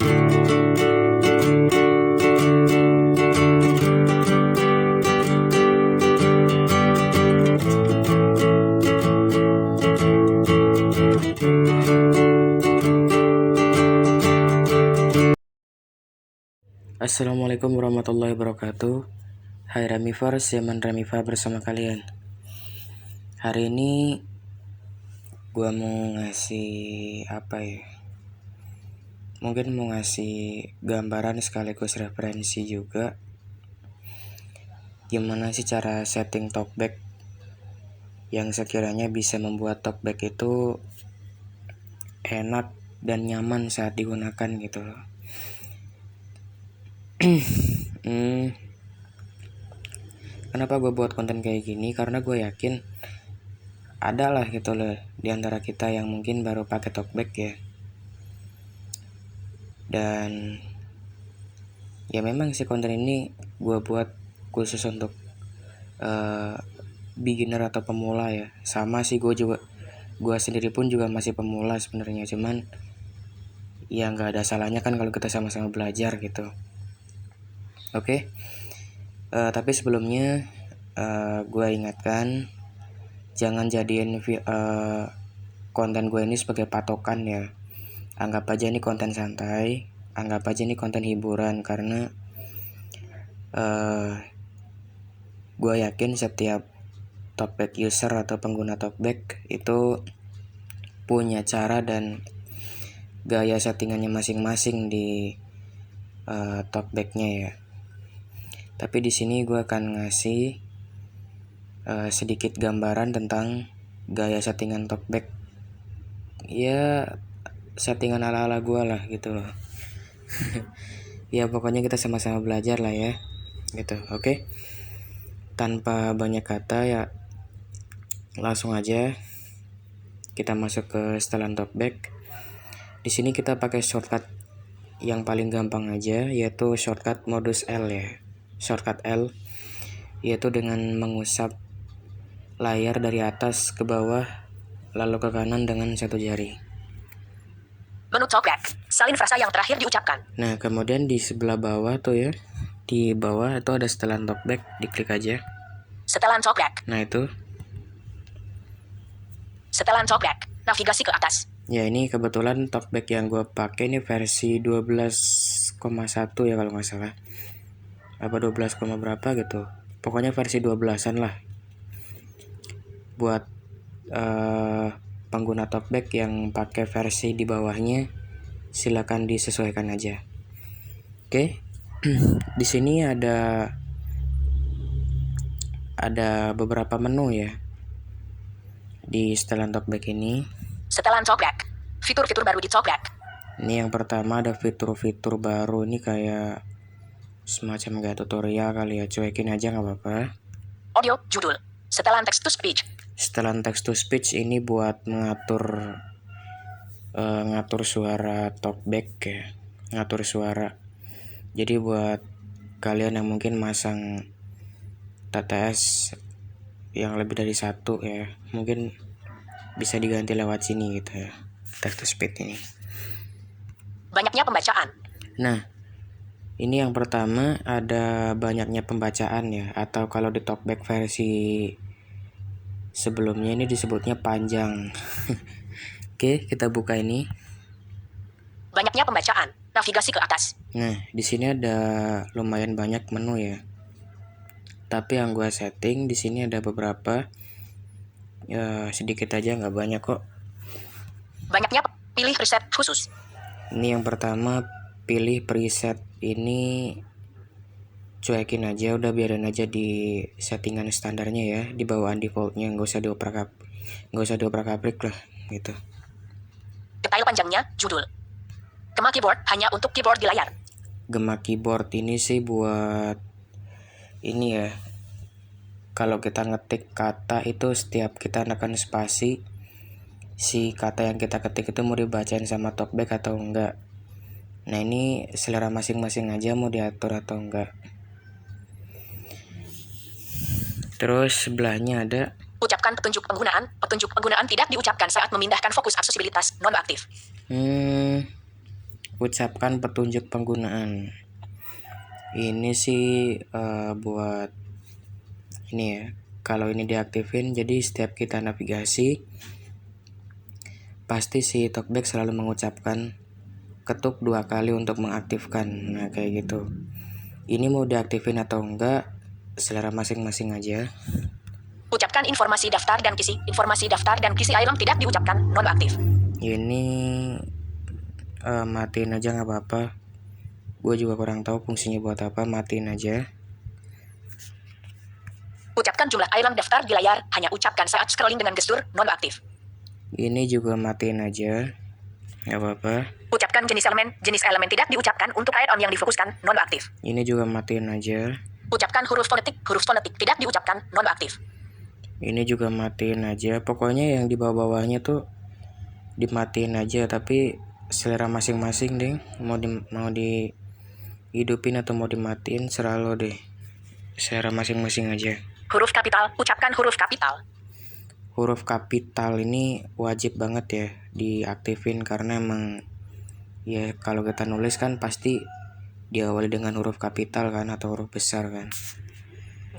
Assalamualaikum warahmatullahi wabarakatuh. Hai Ramivers, Zaman Ramiva bersama kalian. Hari ini gua mau ngasih Mungkin mau ngasih gambaran sekaligus referensi juga. Gimana sih cara setting talkback yang sekiranya bisa membuat talkback itu enak dan nyaman saat digunakan gitu loh. Kenapa gue buat konten kayak gini? Karena gue yakin ada lah gitu loh di antara kita yang mungkin baru pakai talkback ya. Dan ya memang sih konten ini gue buat khusus untuk beginner atau pemula ya. Sama sih gue sendiri pun juga masih pemula sebenarnya, cuman ya nggak ada salahnya kan kalau kita sama-sama belajar gitu. Oke. Tapi sebelumnya gue ingatkan jangan jadiin konten gue ini sebagai patokan ya. Anggap aja ini konten santai, anggap aja ini konten hiburan, karena gue yakin setiap talkback user atau pengguna talkback itu punya cara dan gaya settingannya masing-masing di talkbacknya ya. Tapi di sini gue akan ngasih sedikit gambaran tentang gaya settingan talkback. Ya settingan ala-ala gue lah gitu loh. Ya pokoknya kita sama-sama belajar lah ya gitu. Oke. Tanpa banyak kata ya, langsung aja kita masuk ke setelan talkback. Di sini kita pakai shortcut yang paling gampang aja, yaitu shortcut modus L ya. Shortcut L yaitu dengan mengusap layar dari atas ke bawah lalu ke kanan dengan satu jari. Menu talkback, salin frasa yang terakhir diucapkan. Nah, kemudian di sebelah bawah tuh ya, di bawah itu ada setelan talkback, diklik aja. Setelan talkback. Nah itu. Setelan talkback, navigasi ke atas. Ya ini kebetulan talkback yang gue pakai ini versi 12,1 ya kalau nggak salah. Apa 12, berapa gitu. Pokoknya versi 12-an lah. Buat pengguna talkback yang pakai versi di bawahnya, silakan disesuaikan aja. Oke. Di sini ada beberapa menu ya di setelan talkback ini. Setelan talkback, fitur-fitur baru di talkback. Ini yang pertama ada fitur-fitur baru, ini kayak semacam kayak tutorial kali ya, cuekin aja nggak apa-apa. Audio, judul, setelan text to speech. Setelan text to speech ini buat ngatur suara talkback ya, ngatur suara. Jadi buat kalian yang mungkin masang TTS yang lebih dari satu ya, mungkin bisa diganti lewat sini gitu ya, text to speech ini. Banyaknya pembacaan. Nah, ini yang pertama ada banyaknya pembacaan ya, atau kalau di talkback versi sebelumnya ini disebutnya panjang. Oke, kita buka ini. Banyaknya pembacaan, navigasi ke atas. Nah, di sini ada lumayan banyak menu ya. Tapi yang gue setting di sini ada beberapa, ya sedikit aja, nggak banyak kok. Banyaknya pilih preset khusus. Ini yang pertama, pilih preset. Ini cuekin aja, udah biarin aja di settingan standarnya ya, di bawaan defaultnya, nggak usah dioprak-aprik lah gitu. Detail panjangnya, judul. Gema keyboard hanya untuk keyboard di layar. Gema keyboard ini sih buat ini ya, kalau kita ngetik kata itu setiap kita nekan spasi, si kata yang kita ketik itu mau dibacain sama talkback atau enggak. Nah ini selera masing-masing aja mau diatur atau enggak. Terus sebelahnya ada ucapkan petunjuk penggunaan. Petunjuk penggunaan tidak diucapkan saat memindahkan fokus aksesibilitas nonaktif. ucapkan petunjuk penggunaan. Ini sih buat ini ya. Kalau ini diaktifin, jadi setiap kita navigasi pasti si talkback selalu mengucapkan ketuk 2 kali untuk mengaktifkan. Nah kayak gitu. Ini mau diaktifin atau enggak, selera masing-masing aja. Ucapkan informasi daftar dan kisi. Informasi daftar dan kisi item tidak diucapkan, nonaktif. Ini matiin aja nggak apa-apa. Gue juga kurang tahu fungsinya buat apa, matiin aja. Ucapkan jumlah item daftar di layar, hanya ucapkan saat scrolling dengan gestur, nonaktif. Ini juga matiin aja, nggak apa-apa. Ucapkan jenis elemen tidak diucapkan untuk item yang difokuskan, nonaktif. Ini juga matiin aja. Ucapkan huruf fonetik tidak diucapkan, nonaktif. Ini juga matiin aja. Pokoknya yang di bawah-bawahnya tuh dimatiin aja, tapi selera masing-masing deh. Mau dihidupin atau mau dimatiin, serah lo deh. Selera masing-masing aja. Huruf kapital, ucapkan huruf kapital. Huruf kapital ini wajib banget ya diaktifin, karena emang ya kalau kita nulis kan pasti diawali dengan huruf kapital kan, atau huruf besar kan.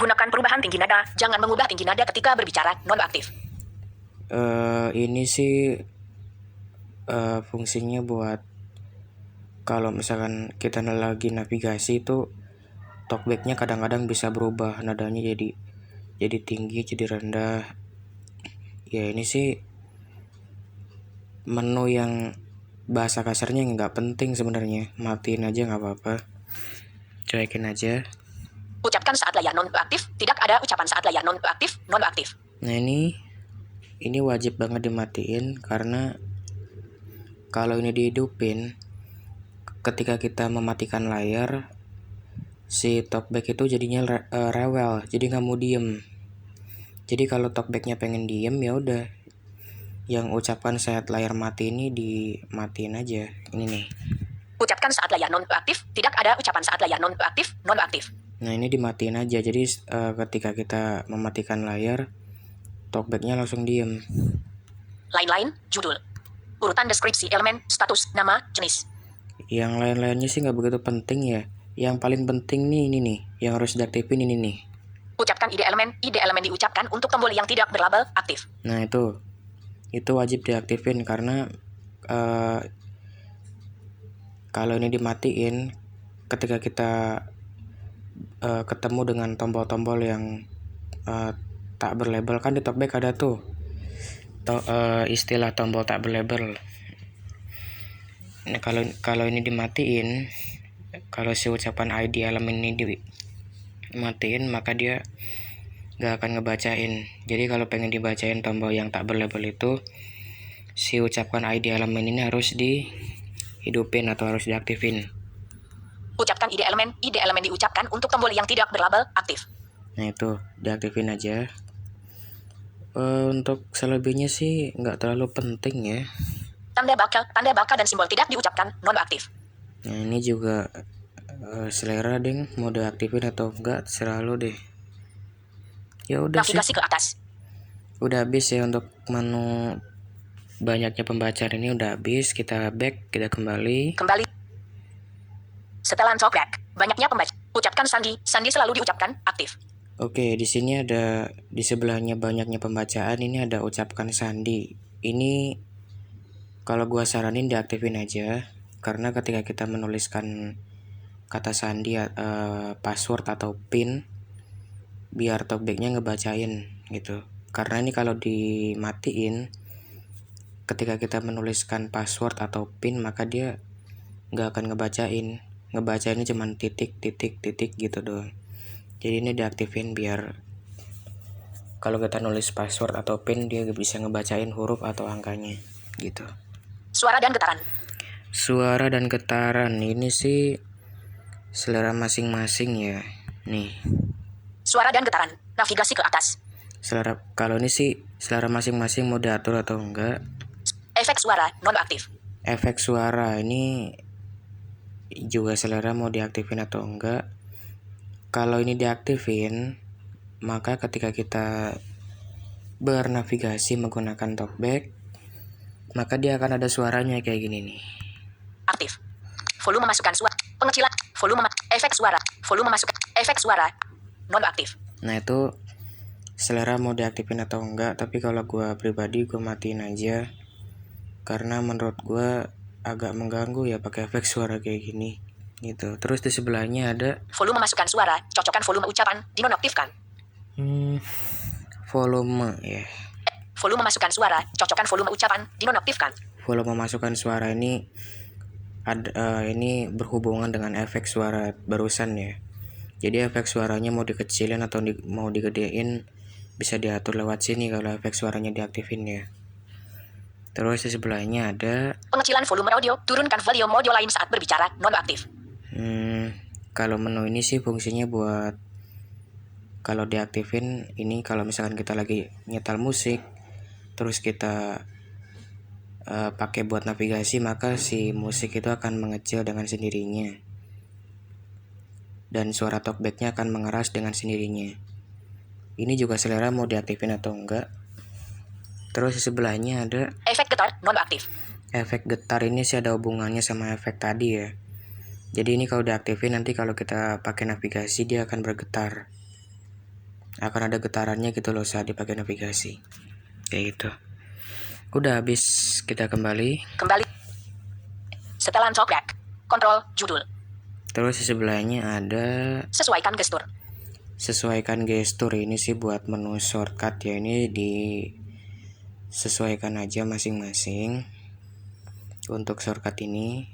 Gunakan perubahan tinggi nada, jangan mengubah tinggi nada ketika berbicara, nonaktif. Ini sih fungsinya buat kalau misalkan kita lagi navigasi itu talkbacknya kadang-kadang bisa berubah nadanya, jadi tinggi, jadi rendah. Ya ini sih menu yang bahasa kasarnya nggak penting sebenarnya, matiin aja nggak apa-apa, cuekin aja. Ucapkan saat layar nonaktif, tidak ada ucapan saat layar nonaktif, nonaktif. Nah ini wajib banget dimatiin, karena kalau ini dihidupin, ketika kita mematikan layar, si talkback itu jadinya rewel, jadi nggak mau diem. Jadi kalau talkbacknya pengen diem, ya udah, yang ucapan saat layar mati ini dimatiin aja. Ini nih. Ucapkan saat layar nonaktif, tidak ada ucapan saat layar nonaktif, nonaktif. Nah ini dimatiin aja, jadi ketika kita mematikan layar, talkbacknya langsung diem. Lain-lain, judul, urutan deskripsi elemen, status, nama, jenis. Yang lain-lainnya sih nggak begitu penting ya. Yang paling penting nih ini nih, yang harus diaktifin ini nih. Ucapkan ide elemen diucapkan untuk tombol yang tidak berlabel, aktif. Nah itu wajib diaktifin, karena kalau ini dimatiin, ketika kita ketemu dengan tombol-tombol yang tak berlabel, kan di talkback ada tuh istilah tombol tak berlabel. Nah kalau ini dimatiin, kalau si ucapan ID elemen ini dimatiin, maka dia gak akan ngebacain. Jadi kalau pengen dibacain tombol yang tak berlabel itu, si ucapkan ID elemen ini harus dihidupin atau harus diaktifin. Ucapkan ide elemen diucapkan untuk tombol yang tidak berlabel, aktif. Nah itu diaktifin aja. Untuk selebihnya sih nggak terlalu penting ya. Tanda bakal dan simbol tidak diucapkan, nonaktif. Nah ini juga selera deh, mau diaktifin atau enggak, serah lo deh. Ya udah sih. Navigasi ke atas. Udah habis ya untuk menu banyaknya pembacaan ini, udah habis. Kita back, kita kembali. Setelan talkback, banyaknya pembaca. Ucapkan sandi selalu diucapkan, aktif. Oke, di sini ada, di sebelahnya banyaknya pembacaan, ini ada ucapkan sandi. Ini kalau gua saranin diaktifin aja, karena ketika kita menuliskan kata sandi, password atau pin, biar talkbacknya ngebacain gitu. Karena ini kalau dimatiin, ketika kita menuliskan password atau pin, maka dia nggak akan ngebacainnya cuman titik gitu doang. Jadi ini diaktifin biar kalau kita nulis password atau pin, dia bisa ngebacain huruf atau angkanya gitu. Suara dan getaran. Suara dan getaran ini sih selera masing-masing ya. Nih. Suara dan getaran, navigasi ke atas. Selera, kalau ini sih selera masing-masing mau diatur atau enggak. Efek suara, nonaktif. Efek suara ini juga selera mau diaktifin atau enggak. Kalau ini diaktifin, maka ketika kita bernavigasi menggunakan talkback, maka dia akan ada suaranya kayak gini nih. Aktif. Volume masukkan suara. Pengecilan. Efek suara. Volume masukkan. Efek suara. Nonaktif. Nah itu selera mau diaktifin atau enggak, tapi kalau gue pribadi gue matiin aja karena menurut gue agak mengganggu ya pakai efek suara kayak gini gitu. Terus di sebelahnya ada Volume masukkan suara. Cocokkan volume ucapan. Dinonaktifkan. volume ya. Volume masukkan suara. Cocokkan volume ucapan. Dinonaktifkan. Volume masukkan suara ini ini berhubungan dengan efek suara barusan ya. Jadi efek suaranya mau dikecilin atau mau digedein bisa diatur lewat sini kalau efek suaranya diaktifin ya. Terus di sebelahnya ada pengecilan volume audio. Turunkan volume audio lain saat berbicara. Nonaktif. Kalau menu ini sih fungsinya buat kalau diaktifin ini kalau misalkan kita lagi nyetel musik terus kita pakai buat navigasi, maka si musik itu akan mengecil dengan sendirinya dan suara talkbacknya akan mengeras dengan sendirinya. Ini juga selera mau diaktifin atau enggak. Terus di sebelahnya ada efek getar nonaktif. Efek getar ini sih ada hubungannya sama efek tadi ya. Jadi ini kalau diaktifin nanti kalau kita pakai navigasi dia akan bergetar, akan ada getarannya gitu loh saat dipakai navigasi kayak gitu. Udah habis, kita kembali. Setelan talkback. Kontrol judul. Terus di sebelahnya ada sesuaikan gestur. Sesuaikan gestur ini sih buat menu shortcut ya, ini disesuaikan aja masing-masing untuk shortcut ini.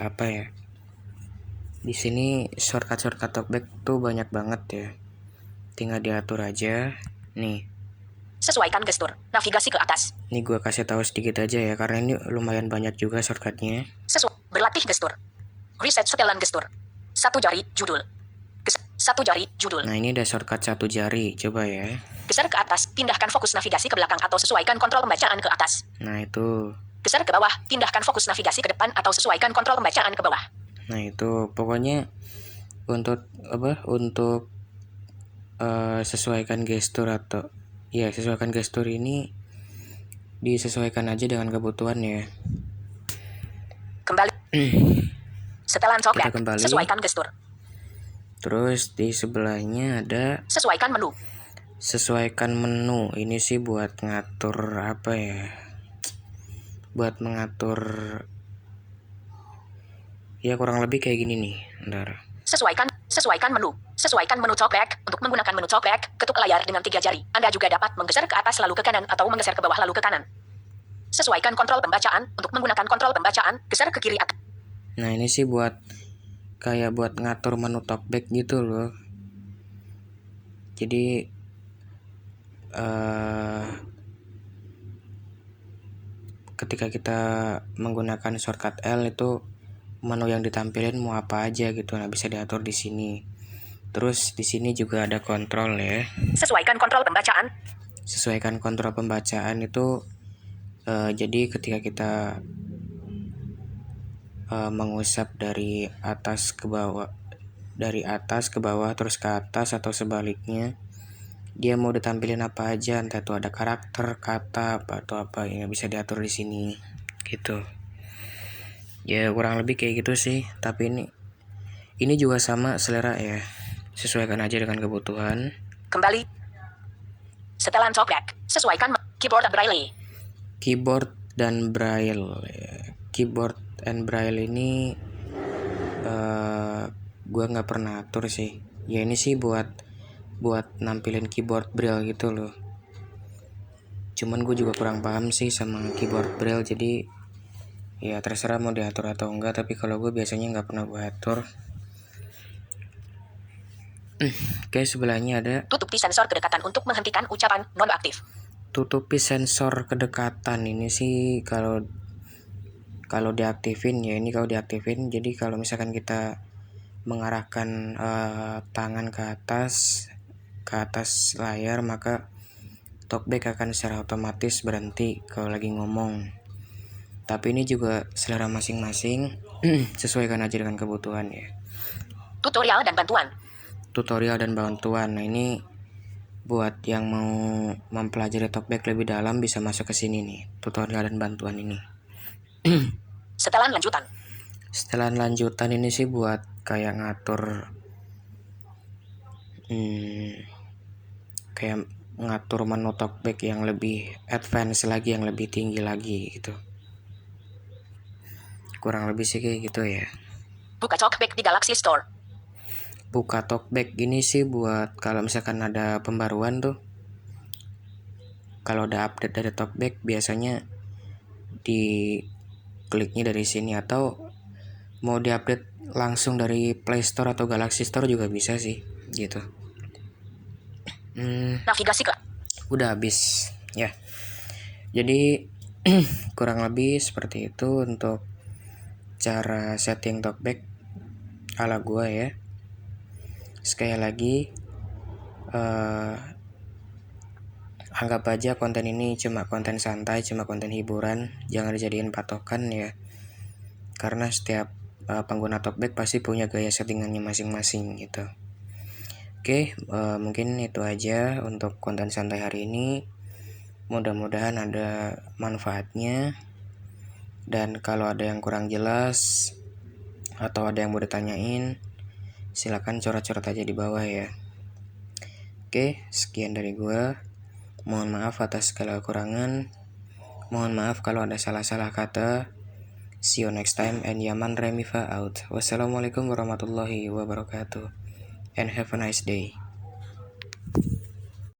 Apa ya? Di sini shortcut talkback tuh banyak banget ya. Tinggal diatur aja. Nih. Sesuaikan gestur. Navigasi ke atas. Ini gue kasih tahu sedikit aja ya karena ini lumayan banyak juga shortcutnya. Berlatih gestur. Reset setelan gestur. Satu jari judul. Satu jari judul. Nah ini ada shortcut satu jari, coba ya. Geser ke atas, pindahkan fokus navigasi ke belakang atau sesuaikan kontrol pembacaan ke atas. Nah itu. Geser ke bawah, pindahkan fokus navigasi ke depan atau sesuaikan kontrol pembacaan ke bawah. Nah itu pokoknya untuk sesuaikan gestur atau ya sesuaikan gestur ini disesuaikan aja dengan kebutuhan ya. Kembali. Setelan talkback. Sesuaikan gestur. Terus di sebelahnya ada sesuaikan menu. Sesuaikan menu. Ini sih buat ngatur apa ya? Buat mengatur ya kurang lebih kayak gini nih. Bentar. Sesuaikan menu. Sesuaikan menu talkback. Untuk menggunakan menu talkback, ketuk layar dengan 3 jari. Anda juga dapat menggeser ke atas lalu ke kanan atau menggeser ke bawah lalu ke kanan. Sesuaikan kontrol pembacaan. Untuk menggunakan kontrol pembacaan, geser ke kiri atas. Nah ini sih buat kayak buat ngatur menu talkback gitu loh. Jadi ketika kita menggunakan shortcut L itu menu yang ditampilin mau apa aja gitu, nah bisa diatur di sini. Terus di sini juga ada kontrol ya. Sesuaikan kontrol pembacaan. Sesuaikan kontrol pembacaan itu jadi ketika kita mengusap dari atas ke bawah terus ke atas atau sebaliknya, dia mau ditampilin apa aja, entah itu ada karakter, kata, atau apa yang bisa diatur di sini gitu. Ya kurang lebih kayak gitu sih, tapi ini juga sama selera ya. Sesuaikan aja dengan kebutuhan. Kembali. Setelan talkback. Sesuaikan keyboard dan braille. Keyboard dan braille. Keyboard and braille ini gue nggak pernah atur sih. Ya ini sih buat nampilin keyboard braille gitu loh. Cuman gue juga kurang paham sih sama keyboard braille, jadi ya terserah mau diatur atau enggak, tapi kalau gue biasanya nggak pernah gue atur. Oke, sebelahnya ada tutupi sensor kedekatan untuk menghentikan ucapan nonaktif. Tutupi sensor kedekatan ini sih kalau diaktifin ya, ini kalau diaktifin, jadi kalau misalkan kita mengarahkan tangan ke atas layar, maka talkback akan secara otomatis berhenti kalau lagi ngomong. Tapi ini juga selera masing-masing, sesuaikan aja dengan kebutuhan ya. Tutorial dan bantuan. Nah ini buat yang mau mempelajari talkback lebih dalam bisa masuk ke sini nih, tutorial dan bantuan ini. Setelan lanjutan. Setelan lanjutan ini sih buat kayak ngatur kayak ngatur menu talkback yang lebih advance lagi, yang lebih tinggi lagi gitu. Kurang lebih sih kayak gitu ya. Buka talkback di Galaxy Store. Buka talkback ini sih buat kalau misalkan ada pembaruan tuh. Kalau ada update dari talkback biasanya di kliknya dari sini, atau mau diupdate langsung dari Play Store atau Galaxy Store juga bisa sih gitu. Navigasi ke. Udah habis ya. Jadi kurang lebih seperti itu untuk cara setting talkback ala gua ya. Sekali lagi anggap aja konten ini cuma konten santai, cuma konten hiburan, jangan dijadiin patokan ya. Karena setiap pengguna talkback pasti punya gaya settingannya masing-masing gitu. Oke, mungkin itu aja untuk konten santai hari ini. Mudah-mudahan ada manfaatnya. Dan kalau ada yang kurang jelas atau ada yang mau ditanyain, silakan coret-coret aja di bawah ya. Oke, sekian dari gua. Mohon maaf atas segala kekurangan. Mohon maaf kalau ada salah-salah kata. See you next time, and Yaman Remifa out. Wassalamualaikum warahmatullahi wabarakatuh. And have a nice day.